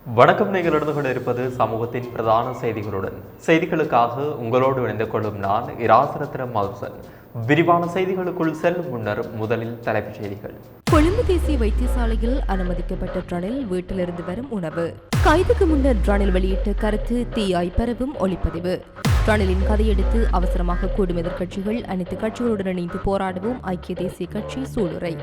வணக்கம். நீங்கள் இருந்து கொண்டிருப்பது சமூகத்தின் பிரதான செய்திகளுடன். செய்திகளுக்காக உங்களோடு இணைந்து கொள்ளும் நான் இராசரத்னம் மல்சன். விரிவான செய்திகளுக்குள் செல்லும் முன்னர் முதலில் தலைப்புச் செய்திகள். கொழும்பு தேசிய வைத்தியசாலையில் அனுமதிக்கப்பட்ட ரணில் வீட்டிலிருந்து வரும் உணவு. கைதுக்கு முன்னர் ரணில் வெளியிட்ட கருத்து தீயாய் பரவும் ஒளிப்பதிவு. ரணிலின் கதையெடுத்து அவசரமாக கூடும் எதிர்க்கட்சிகள் அனைத்து கட்சிகளுடன் இணைந்து போராடவும் ஐக்கிய தேசிய கட்சி சூளுரை.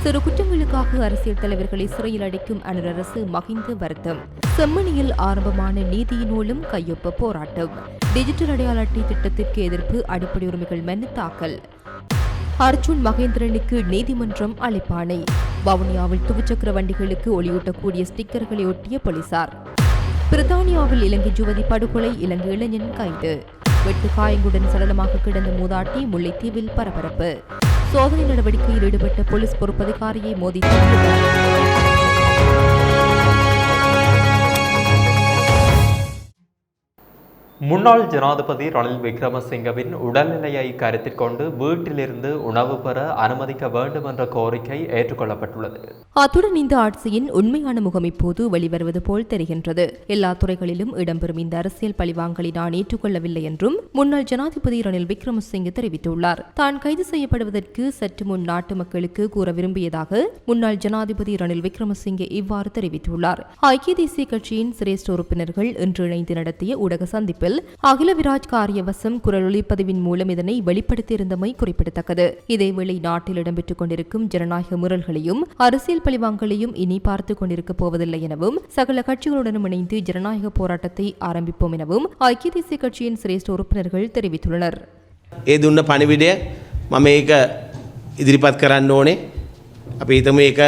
சிறு குற்றங்களுக்காக அரசியல் தலைவர்களை சிறையில் அடைக்கும் அனுர அரசு மகிந்த வருத்தம். செம்மணியில் ஆரம்பமான நீதியினூலும் கையொப்ப போராட்டம். டிஜிட்டல் அடையாள அட்டை திட்டத்திற்கு எதிர்ப்பு அடிப்படை உரிமைகள் மனு தாக்கல். அர்ஜுன் மகேந்திரனுக்கு நீதிமன்றம் அழைப்பாணை. வவுனியாவில் துவிச்சக்கர வண்டிகளுக்கு ஒளியூட்டக்கூடிய ஸ்டிக்கர்களை ஒட்டிய போலீசார். பிரித்தானியாவில் இலங்கை யுவதி படுகொலை, இலங்கை இளைஞன் கைது. வெட்டு காயங்களுடன் சடலமாக கிடந்த மூதாட்டி முல்லைத்தீவில் பரபரப்பு. சோதனை நடவடிக்கையில் ஈடுபட்ட போலீஸ் பொறுப்பதிகாரியை மோதி முன்னாள் ஜனாதிபதி ரணில் விக்ரமசிங்கவின் உடல்நிலையை கருத்தில் கொண்டு வீட்டிலிருந்து உணவு பெற அனுமதிக்க வேண்டும் என்ற கோரிக்கை ஏற்றுக்கொள்ளப்பட்டுள்ளது. அத்துடன் இந்த ஆட்சியின் உண்மையான முகம் இப்போது வெளிவருவது போல் தெரிகின்றது. எல்லா துறைகளிலும் இடம்பெறும் இந்த அரசியல் பழிவாங்கலை நான் ஏற்றுக்கொள்ளவில்லை என்றும் முன்னாள் ஜனாதிபதி ரணில் விக்ரமசிங்க தெரிவித்துள்ளார். தான் கைது செய்யப்படுவதற்கு சற்று முன் நாட்டு மக்களுக்கு கூற விரும்பியதாக முன்னாள் ஜனாதிபதி ரணில் விக்ரமசிங்கே இவ்வாறு தெரிவித்துள்ளார். ஐக்கிய தேசிய கட்சியின் சிரேஷ்ட உறுப்பினர்கள் இன்று இணைந்து நடத்திய ஊடக சந்திப்பில் அகில விராஜ் காரியவசம் குரல் ஒலிப்பதிவின் மூலம் இதனை வெளிப்படுத்தியிருந்தமை குறிப்பிடத்தக்கது. இதேவேளை நாட்டில் இடம்பெற்றுக் கொண்டிருக்கும் ஜனநாயக முறல்களையும் அரசியல் பழிவாங்கலையும் இனி பார்த்துக் கொண்டிருக்கப் போவதில்லை எனவும் சகல கட்சிகளுடனும் இணைந்து ஜனநாயக போராட்டத்தை ஆரம்பிப்போம் எனவும் ஐக்கிய தேசிய கட்சியின் சிரேஷ்ட உறுப்பினர்கள் தெரிவித்துள்ளனர். ඒ දුන්න පණිවිඩය මම ඒක ඉදිරිපත් කරන්න ඕනේ. අපි හිතමු ඒක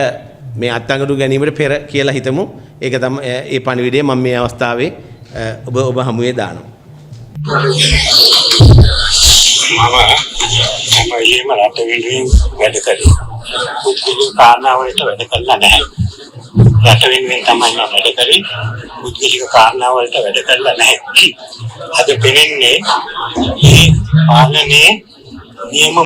මේ අත්අඩංගුවට ගැනීමට පෙර කියලා හිතමු. ඒක තමයි ඒ පණිවිඩය මම මේ අවස්ථාවේ ඔබ හමුවේ දානවා. මම ඊයේම රට වෙනුවෙන් වැඩ කළේ. පුද්ගලික කාරණාවලට වැඩ කළා නැහැ. රට වෙනුවෙන් තමයි මම වැඩ කළේ. පුද්ගලික කාරණාවලට වැඩ කළා නැහැ. අද පෙනෙන්නේ මේ පාලනයේ නියම.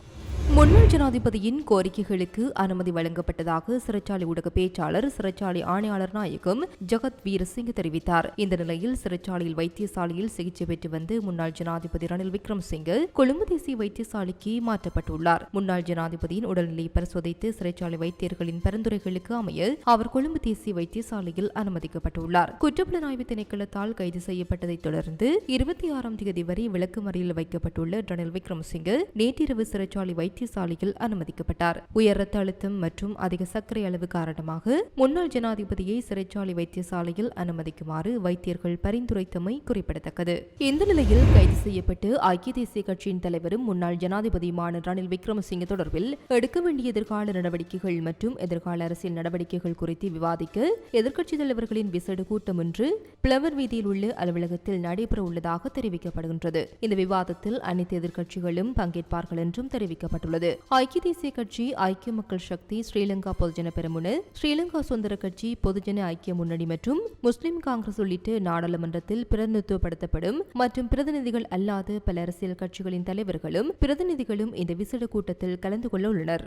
முன்னாள் ஜனாதிபதியின் கோரிக்கைகளுக்கு அனுமதி வழங்கப்பட்டதாக சிறைச்சாலை ஊடக பேச்சாளர் சிறைச்சாலை ஆணையாளர் நாயகம் ஜகத் வீரசிங் தெரிவித்தார். இந்த நிலையில் சிறைச்சாலையில் வைத்தியசாலையில் சிகிச்சை பெற்று வந்து முன்னாள் ஜனாதிபதி ரணில் விக்ரமசிங்கே கொழும்பு தேசிய வைத்தியசாலைக்கு மாற்றப்பட்டுள்ளார். முன்னாள் ஜனாதிபதியின் உடல்நிலையை பரிசோதித்து சிறைச்சாலை வைத்தியர்களின் பரிந்துரைகளுக்கு அமைய அவர் கொழும்பு தேசிய வைத்தியசாலையில் அனுமதிக்கப்பட்டுள்ளார். குற்றப்புலனாய்வு திணைக்களத்தால் கைது செய்யப்பட்டதைத் தொடர்ந்து 26ஆம் தேதி வரை விளக்குமறையில் வைக்கப்பட்டுள்ள ரணில் விக்ரமசிங்கே நேற்றிரவு சிறைச்சாலை வைத்தியசாலையில் அனுமதிக்கப்பட்டார். உயர் ரத்த அழுத்தம் மற்றும் அதிக சர்க்கரை அளவு காரணமாக முன்னாள் ஜனாதிபதியை சிறைச்சாலை வைத்தியசாலையில் அனுமதிக்குமாறு வைத்தியர்கள் பரிந்துரைத்தமை குறிப்பிடத்தக்கது. இந்த நிலையில் கைது செய்யப்பட்டு ஐக்கிய தேசிய கட்சியின் தலைவரும் முன்னாள் ஜனாதிபதியுமான ரணில் விக்ரமசிங்கே தொடர்பில் எடுக்க வேண்டிய எதிர்கால நடவடிக்கைகள் மற்றும் எதிர்கால அரசியல் நடவடிக்கைகள் குறித்து விவாதிக்க எதிர்க்கட்சித் தலைவர்களின் விசேட கூட்டம் ஒன்று பிளவர் வீதியில் உள்ள அலுவலகத்தில் நடைபெற உள்ளதாக தெரிவிக்கப்படுகின்றது. இந்த விவாதத்தில் அனைத்து எதிர்க்கட்சிகளும் பங்கேற்பார்கள் என்றும் தெரிவிக்கப்பட்டுள்ளது. ஐக்கிய தேசிய கட்சி, ஐக்கிய மக்கள் சக்தி, ஸ்ரீலங்கா பொதுஜன பெரமுன, ஸ்ரீலங்கா சுதந்திர கட்சி, பொதுஜன ஐக்கிய முன்னணி மற்றும் முஸ்லிம் காங்கிரஸ் உள்ளிட்ட நாடாளுமன்றத்தில் பிரதிநிதித்துவப்படுத்தப்படும் மற்றும் பிரதிநிதிகள் அல்லாத பல அரசியல் கட்சிகளின் தலைவர்களும் பிரதிநிதிகளும் இந்த விசேட கூட்டத்தில் கலந்து கொள்ள உள்ளனர்.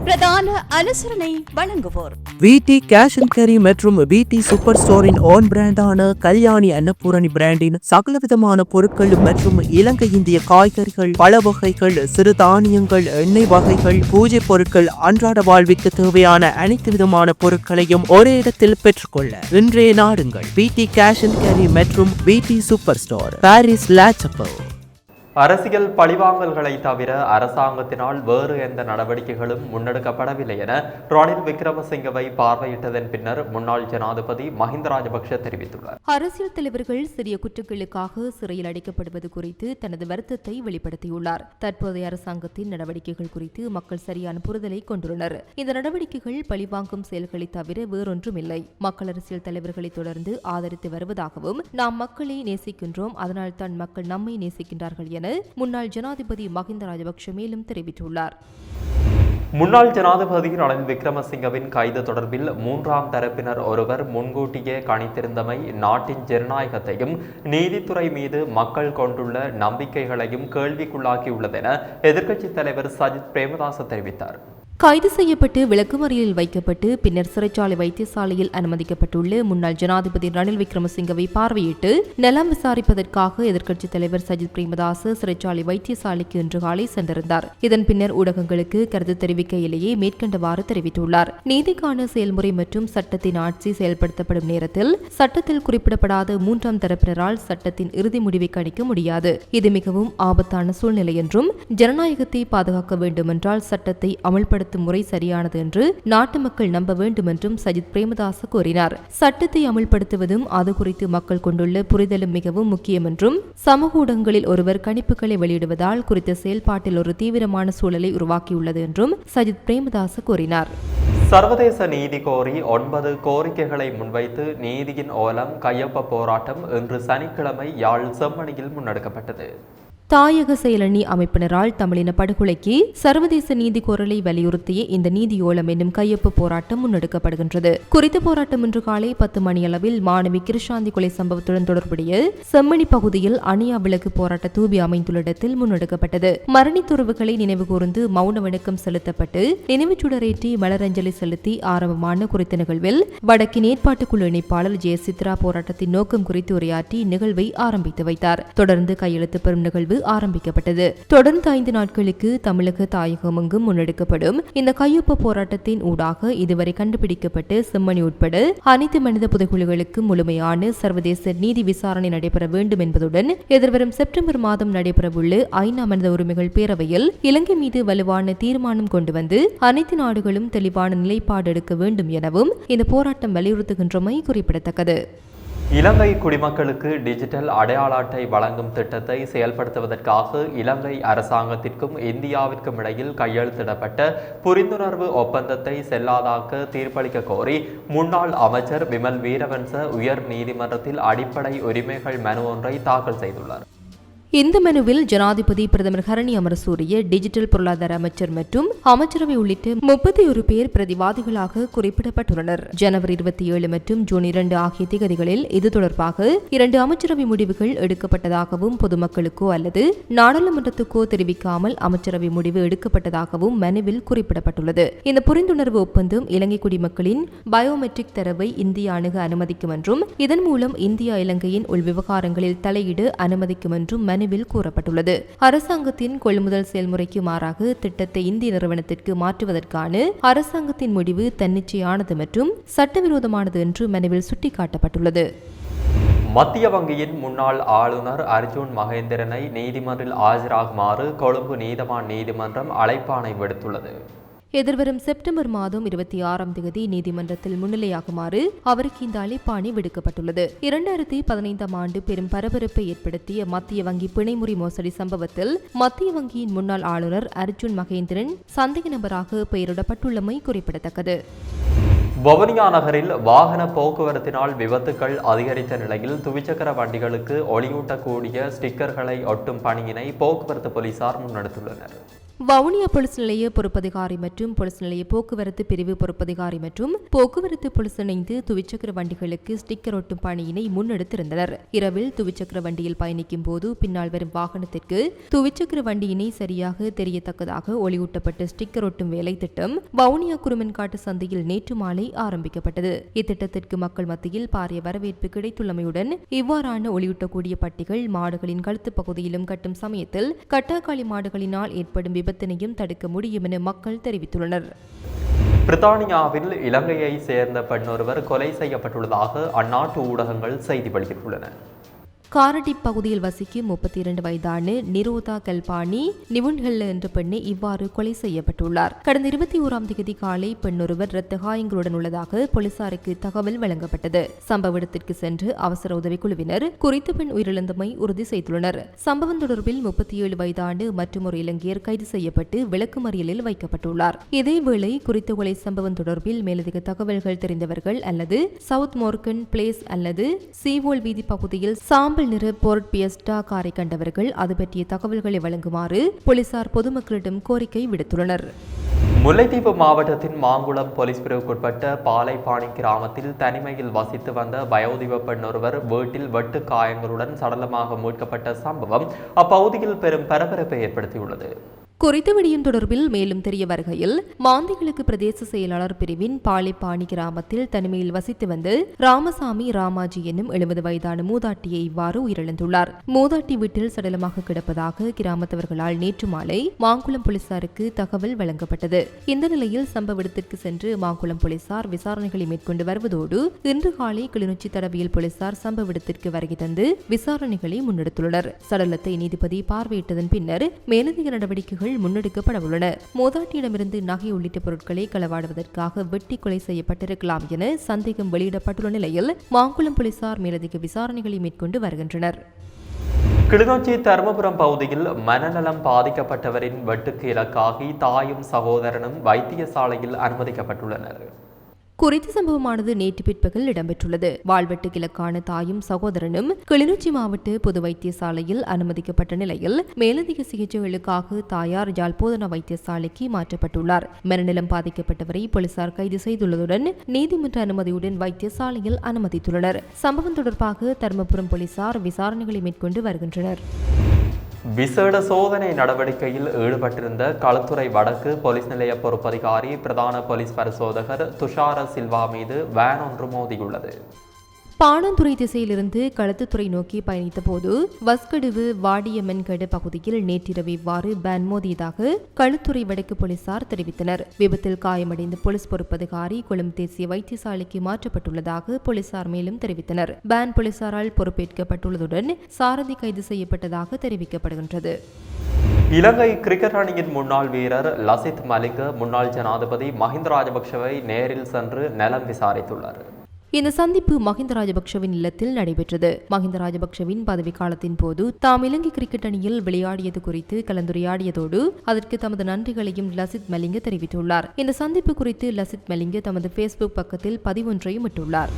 பிரதான அனுசரணை வழங்குவோர் VT கேஷ் அண்ட் கேரி மற்றும் VT சூப்பர் ஸ்டோரின் ஓன் பிராண்டான கல்யாணி அன்னபூரணி பிராண்டின் சகலவிதமான பொருட்கள் மற்றும் இலங்கை இந்திய காய்கறிகள், பழ வகைகள், சிறு தானியங்கள், எண்ணெய் வகைகள், பூஜை பொருட்கள், அன்றாட வாழ்விற்கு தேவையான அனைத்து விதமான பொருட்களையும் ஒரே இடத்தில் பெற்றுக்கொள்ள இன்றைய நாடுங்கள். VT கேஷ் அண்ட் கேரி மற்றும் VT சூப்பர் ஸ்டோர், பாரிஸ் லா சப்பல். அரசியல் பழிவாங்கல்களை தவிர அரசாங்கத்தினால் வேறு எந்த நடவடிக்கைகளும் முன்னெடுக்கப்படவில்லை என ரணில் விக்ரமசிங்கவை பார்வையிட்டதன் பின்னர் முன்னாள் ஜனாதிபதி மஹிந்த ராஜபக்ஷ தெரிவித்துள்ளார். அரசியல் தலைவர்கள் சிறிய குற்றங்களுக்காக சிறையில் அடைக்கப்படுவது குறித்து தனது வருத்தத்தை வெளிப்படுத்தியுள்ளார். தற்போதைய அரசாங்கத்தின் நடவடிக்கைகள் குறித்து மக்கள் சரியான புரிதலை கொண்டுள்ளனர். இந்த நடவடிக்கைகள் பழிவாங்கும் செயல்களை தவிர வேறொன்றுமில்லை. மக்கள் அரசியல் தலைவர்களை தொடர்ந்து ஆதரித்து வருவதாகவும் நாம் மக்களை நேசிக்கின்றோம், அதனால் தான் மக்கள் நம்மை நேசிக்கின்றார்கள் என முன்னாள் ஜனாதிபதி மஹிந்த ராஜபக்ஷ மேலும் தெரிவித்துள்ளார். முன்னாள் ஜனாதிபதி ரணில் விக்ரமசிங்கவின் கைது தொடர்பில் மூன்றாம் தரப்பினர் ஒருவர் முன்கூட்டியே கணித்திருந்தமை நாட்டின் ஜனநாயகத்தையும் நீதித்துறை மீது மக்கள் கொண்டுள்ள நம்பிக்கைகளையும் கேள்விக்குள்ளாக்கியுள்ளது என எதிர்க்கட்சித் தலைவர் சஜித் பிரேமதாச தெரிவித்தார். கைது செய்யப்பட்டு விளக்குமறியலில் வைக்கப்பட்டு பின்னர் சிறைச்சாலை வைத்தியசாலையில் அனுமதிக்கப்பட்டுள்ள முன்னாள் ஜனாதிபதி ரணில் விக்ரமசிங்கவை பார்வையிட்டு நலம் விசாரிப்பதற்காக எதிர்க்கட்சித் தலைவர் சஜித் பிரேமதாச சிறைச்சாலை வைத்தியசாலைக்கு இன்று காலை சென்றிருந்தார். இதன் பின்னர் ஊடகங்களுக்கு கருத்து தெரிவிக்கையிலேயே மேற்கண்டவாறு தெரிவித்துள்ளார். நீதிக்கான செயல்முறை மற்றும் சட்டத்தின் ஆட்சி செயல்படுத்தப்படும் நேரத்தில் சட்டத்தில் குறிப்பிடப்படாத மூன்றாம் தரப்பினரால் சட்டத்தின் இறுதி முடிவை கணிக்க முடியாது. இது மிகவும் ஆபத்தான சூழ்நிலை என்றும் ஜனநாயகத்தை பாதுகாக்க வேண்டுமென்றால் சட்டத்தை அமல்படுத்த முறை சரியானது என்று நாட்டு மக்கள் நம்ப வேண்டும் என்றும் சஜித் பிரேமதாச கூறினார். சட்டத்தை அமல்படுத்துவதும் அது குறித்து மக்கள் கொண்டுள்ள புரிதலும் மிகவும் முக்கியம் என்றும் சமூக ஊடகங்களில் ஒருவர் கணிப்புகளை வெளியிடுவதால் குறித்த செயல்பாட்டில் ஒரு தீவிரமான சூழலை உருவாக்கியுள்ளது என்றும் சஜித் பிரேமதாச கூறினார். சர்வதேச நீதி கோரி 9 கோரிக்கைகளை முன்வைத்து நீதியின் ஓலம் கையொப்ப போராட்டம் இன்று சனிக்கிழமை யாழ் செம்மணியில் முன்னெடுக்கப்பட்டது. தாயக செயலணி அமைப்பினரால் தமிழின படுகொலைக்கு சர்வதேச நீதி கோரலை வலியுறுத்திய இந்த நீதியோலம் என்னும் கையொப்ப போராட்டம் முன்னெடுக்கப்படுகின்றது. குறித்த போராட்டம் இன்று காலை 10 மணியளவில் மாணவி கிருஷாந்தி கொலை சம்பவத்துடன் தொடர்புடைய செம்மணி பகுதியில் அணியா விளக்கு போராட்ட தூபி அமைந்துள்ள இடத்தில் முன்னெடுக்கப்பட்டது. மரணித்துறவுகளை நினைவு கூர்ந்து மௌன வணக்கம் செலுத்தப்பட்டு நினைவுச்சுடரேற்றி மலரஞ்சலி செலுத்தி ஆரம்பமான குறித்த நிகழ்வில் வடக்கின் ஏற்பாட்டுக்குழு இணைப்பாளர் ஜெயசித்ரா போராட்டத்தின் நோக்கம் குறித்து உரையாற்றி நிகழ்வை ஆரம்பித்து வைத்தார். தொடர்ந்து கையெழுத்து பெறும் நிகழ்வு ஆரம்பிக்கப்பட்டது. தொடர்ந்து 5 நாட்களுக்கு தமிழக தாயகமெங்கும் முன்னெடுக்கப்படும் இந்த கையொப்ப போராட்டத்தின் ஊடாக இதுவரை கண்டுபிடிக்கப்பட்டு செம்மணி உட்பட அனைத்து மனித புதைகுழிகளுக்கு முழுமையான சர்வதேச நீதி விசாரணை நடைபெற வேண்டும் என்பதுடன் எதிர்வரும் செப்டம்பர் மாதம் நடைபெறவுள்ள ஐநா மனித உரிமைகள் பேரவையில் இலங்கை மீது வலுவான தீர்மானம் கொண்டு வந்து அனைத்து நாடுகளும் தெளிவான நிலைப்பாடு எடுக்க வேண்டும் எனவும் இந்த போராட்டம் வலியுறுத்துகின்றமை குறிப்பிடத்தக்கது. இலங்கை குடிமக்களுக்கு டிஜிட்டல் அடையாள அட்டை வழங்கும் திட்டத்தை செயல்படுத்துவதற்காக இலங்கை அரசாங்கத்திற்கும் இந்தியாவிற்கும் இடையில் கையெழுத்திடப்பட்ட புரிந்துணர்வு ஒப்பந்தத்தை செல்லாதாக்க தீர்ப்பளிக்க கோரி முன்னாள் அமைச்சர் விமல் வீரவன்ச உயர் நீதிமன்றத்தில் அடிப்படை உரிமைகள் மனு ஒன்றை தாக்கல் செய்துள்ளார். இந்த மனுவில் ஜனாதிபதி பிரதமர் ஹரணி அமரசூரிய டிஜிட்டல் பொருளாதார அமைச்சர் மற்றும் அமைச்சரவை உள்ளிட்ட 31 பேர் பிரதிவாதிகளாக குறிப்பிடப்பட்டுள்ளனர். ஜனவரி 27 மற்றும் ஜூன் 2 ஆகிய திகதிகளில் இது தொடர்பாக 2 அமைச்சரவை முடிவுகள் எடுக்கப்பட்டதாகவும் பொதுமக்களுக்கோ அல்லது நாடாளுமன்றத்துக்கோ தெரிவிக்காமல் அமைச்சரவை முடிவு எடுக்கப்பட்டதாகவும் மனுவில் குறிப்பிடப்பட்டுள்ளது. இந்த புரிந்துணர்வு ஒப்பந்தம் இலங்கை குடிமக்களின் பயோமெட்ரிக் தரவை இந்தியா அணுக அனுமதிக்கும் என்றும் இதன் மூலம் இந்தியா இலங்கையின் உள் விவகாரங்களில் தலையிட அனுமதிக்கும் என்றும் மனுவில் கூறப்பட்டுள்ளது. அரசாங்கத்தின் கொள்முதல் செயல்முறைக்கு மாறாக திட்டத்தை இந்திய நிறுவனத்திற்கு மாற்றுவதற்கான அரசாங்கத்தின் முடிவு தன்னிச்சையானது மற்றும் சட்டவிரோதமானது என்று மனுவில் சுட்டிக்காட்டப்பட்டுள்ளது. மத்திய வங்கியின் முன்னாள் ஆளுநர் அர்ஜுன் மகேந்திரனை நீதிமன்றில் ஆஜராகுமாறு கொழும்பு நீதவான் நீதிமன்றம் அழைப்பாணை விடுத்துள்ளது. எதிர்வரும் செப்டம்பர் மாதம் 26ஆம் தேதி நீதிமன்றத்தில் முன்னிலையாகுமாறு அவருக்கு இந்த அழைப்பாணை விடுக்கப்பட்டுள்ளது. 2015ஆம் ஆண்டு பெரும் பரபரப்பை ஏற்படுத்திய மத்திய வங்கி பிணைமுறி மோசடி சம்பவத்தில் மத்திய வங்கியின் முன்னாள் ஆளுநர் அர்ஜுன் மகேந்திரன் சந்தேக நபராக பெயரிடப்பட்டுள்ளமை குறிப்பிடத்தக்கது. வவுனியா நகரில் வாகன போக்குவரத்தினால் விபத்துக்கள் அதிகரித்த நிலையில் துவிச்சக்கர வண்டிகளுக்கு ஒளியூட்டக்கூடிய ஸ்டிக்கர்களை ஒட்டும் பணியினை போக்குவரத்து போலீசார் முன்னெடுத்துள்ளனர். வவுனியா போலீஸ் நிலைய பொறுப்பதிகாரி மற்றும் போலீஸ் நிலைய போக்குவரத்து பிரிவு பொறுப்பதிகாரி மற்றும் போக்குவரத்து போலீஸ் இணைந்து துவிச்சக்கர வண்டிகளுக்கு ஸ்டிக்கர் ஒட்டும் பணியினை முன்னெடுத்திருந்தனர். இரவில் துவிச்சக்கர வண்டியில் பயணிக்கும் போது பின்னால் வரும் வாகனத்திற்கு துவிச்சக்கர வண்டியினை சரியாக தெரியத்தக்கதாக ஒளியூட்டப்பட்ட ஸ்டிக்கர் ஒட்டும் வேலை திட்டம் வவுனியா குருமன்காட்டு சந்தையில் நேற்று மாலை ஆரம்பிக்கப்பட்டது. இத்திட்டத்திற்கு மக்கள் மத்தியில் பாரிய வரவேற்பு கிடைத்துள்ளமையுடன் இவ்வாறான ஒளியூட்டக்கூடிய பட்டிகள் மாடுகளின் கழுத்து பகுதியிலும் கட்டும் சமயத்தில் கட்டாக்காளி மாடுகளினால் ஏற்படும் விபத்தினையும் தடுக்க முடியும் என மக்கள் தெரிவித்துள்ளனர். பிரித்தானியாவில் இலங்கையை சேர்ந்த பெண்ணொருவர் கொலை செய்யப்பட்டுள்ளதாக அந்நாட்டு ஊடகங்கள் செய்தி வெளியிட்டுள்ளன. காரடிப் பகுதியில் வசிக்கும் 32 வயதான நிரோதா கல்பானி நிவுன்ஹெல்ல என்ற பெண்ணை இவ்வாறு கொலை செய்யப்பட்டுள்ளார். கடந்த 21ஆம் தேதி காலை பெண்ணொருவர் இரத்த காயங்களுடன் உள்ளதாக போலீசாருக்கு தகவல் வழங்கப்பட்டது. சம்பவ இடத்திற்கு சென்று அவசர உதவிக்குழுவினர் குறித்த பெண் உயிரிழந்தமை உறுதி செய்துள்ளனர். சம்பவம் தொடர்பில் 37 வயதான மற்றொரு இலங்கையர் கைது செய்யப்பட்டு விளக்குமறியலில் வைக்கப்பட்டுள்ளார். இதேவேளை குறித்த கொலை சம்பவம் தொடர்பில் மேலதிக தகவல்கள் தெரிந்தவர்கள் அல்லது சவுத் மோர்கன் பிளேஸ் அல்லது சீவோல் வீதி பகுதியில் சாம்பல் நிற போர்ட் பியஸ்டா காரை கண்டவர்கள் அது பற்றிய தகவல்களை வழங்குமாறு போலீசார் பொதுமக்களிடம் கோரிக்கை விடுத்துள்ளனர். முல்லைத்தீவு மாவட்டத்தின் மாங்குளம் போலீஸ் பிரிவுக்குட்பட்ட பாலைப்பாணி கிராமத்தில் தனிமையில் வசித்து வந்த வயோதிப பெண் ஒருவர் வீட்டில் வெட்டு காயங்களுடன் சடலமாக மீட்கப்பட்ட சம்பவம் அப்பகுதியில் பெரும் பரபரப்பை ஏற்படுத்தியுள்ளது. குறித்த விடயம் தொடர்பில் மேலும் தெரிய வருகையில் மாந்திகளுக்கு பிரதேச செயலாளர் பிரிவின் பாலைப்பாணி கிராமத்தில் தனிமையில் வசித்து வந்து ராமசாமி ராமாஜி என்னும் 70 வயதான மூதாட்டியை இவ்வாறு உயிரிழந்துள்ளார். மூதாட்டி வீட்டில் சடலமாக கிடப்பதாக கிராமத்தவர்களால் நேற்று மாலை மாங்குளம் போலீசாருக்கு தகவல் வழங்கப்பட்டது. இந்த நிலையில் சம்பவ இடத்திற்கு சென்று மாங்குளம் போலீசார் விசாரணைகளை மேற்கொண்டு வருவதோடு இன்று காலை கிளிநொச்சி தடவியல் போலீசார் சம்பவ இடத்திற்கு வருகை தந்து விசாரணைகளை முன்னெடுத்துள்ளனர். சடலத்தை நீதிபதி பார்வையிட்டதன் பின்னர் மேலதிக நடவடிக்கைகள் முன்னெடுக்கப்பட உள்ளன. மூதாட்டியிடமிருந்து நகை உள்ளிட்ட பொருட்களை களவாடுவதற்காக வெட்டி கொலை செய்யப்பட்டிருக்கலாம் என சந்தேகம் வெளியிடப்பட்டுள்ள நிலையில் மாங்குளம் போலீசார் மேலதிக விசாரணைகளை மேற்கொண்டு வருகின்றனர். கிளிநொச்சி தருமபுரம் பகுதியில் மனநலம் பாதிக்கப்பட்டவரின் வெட்டுக்கு இலக்காகி தாயும் சகோதரனும் வைத்தியசாலையில் அனுமதிக்கப்பட்டுள்ளனர். குறித்த சம்பவமானது நேற்று பிற்பகல் இடம்பெற்றுள்ளது. வாழ்வெட்டு கிழக்கான தாயும் சகோதரனும் கிளிநொச்சி மாவட்ட பொது வைத்தியசாலையில் அனுமதிக்கப்பட்ட நிலையில் மேலதிக சிகிச்சைகளுக்காக தாயார் யாழ் போதனா வைத்தியசாலைக்கு மாற்றப்பட்டுள்ளார். மனநலம் பாதிக்கப்பட்டவரை போலீசார் கைது செய்துள்ளதுடன் நீதிமன்ற அனுமதியுடன் வைத்தியசாலையில் அனுமதித்துள்ளனர். சம்பவம் தொடர்பாக தருமபுரம் போலீசார் விசாரணைகளை மேற்கொண்டு வருகின்றனர். விசேட சோதனை நடவடிக்கையில் ஈடுபட்டிருந்த களுத்துறை வடக்கு போலீஸ் நிலைய பொறுப்பதிகாரி பிரதான போலீஸ் பரிசோதகர் துஷார சில்வா மீது வேன் ஒன்று மோதியுள்ளது. பாணந்துறை திசையிலிருந்து களத்துத்துறை நோக்கி பயணித்த போது வஸ்கடுவு வாடியமென்கடு பகுதியில் நேற்றிரவு இவ்வாறு வேன் மோதியதாக களுத்துறை வடக்கு போலீசார் தெரிவித்தனர். விபத்தில் காயமடைந்த போலீஸ் பொறுப்பதிகாரி கொழும்பு தேசிய வைத்தியசாலைக்கு மாற்றப்பட்டுள்ளதாக போலீசார் மேலும் தெரிவித்தனர். வேன் போலீசாரால் பொறுப்பேற்கப்பட்டுள்ளதுடன் சாரதி கைது செய்யப்பட்டதாக தெரிவிக்கப்படுகின்றது. இலங்கை கிரிக்கெட் அணியின் முன்னாள் வீரர் லசித் மலிங்க முன்னாள் ஜனாதிபதி மஹிந்த ராஜபக்ஷவை நேரில் சென்று நலம் விசாரித்துள்ளார். இந்த சந்திப்பு மஹிந்த ராஜபக்ஷவின் இல்லத்தில் நடைபெற்றது. மஹிந்த ராஜபக்ஷவின் பதவிக்காலத்தின் போது தாம் இலங்கை கிரிக்கெட் அணியில் விளையாடியது குறித்து கலந்துரையாடியதோடு அதற்கு தமது நன்றிகளையும் லசித் மலிங்க தெரிவித்துள்ளார். இந்த சந்திப்பு குறித்து லசித் மலிங்க தமது பேஸ்புக் பக்கத்தில் பதிவொன்றையும் இட்டுள்ளார்.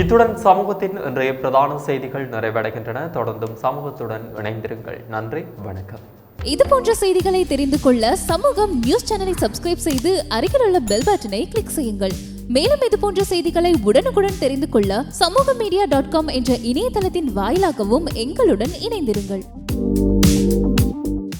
இத்துடன் சமூகத்தின் இன்றைய பிரதான செய்திகள் நிறைவடைகின்றன. தொடர்ந்தும் சமூகத்துடன் இணைந்திருங்கள். நன்றி, வணக்கம். இது போன்ற செய்திகளை தெரிந்து கொள்ள சமூகம் நியூஸ் சேனலை சப்ஸ்கிரைப் செய்து அருகில் உள்ள பெல் பட்டனை கிளிக் செய்யுங்கள். மேலும் இது போன்ற செய்திகளை உடனுக்குடன் தெரிந்து கொள்ள சமூகமீடியா.com என்ற இணையதளத்தின் வாயிலாகவும் எங்களுடன் இணைந்திருங்கள்.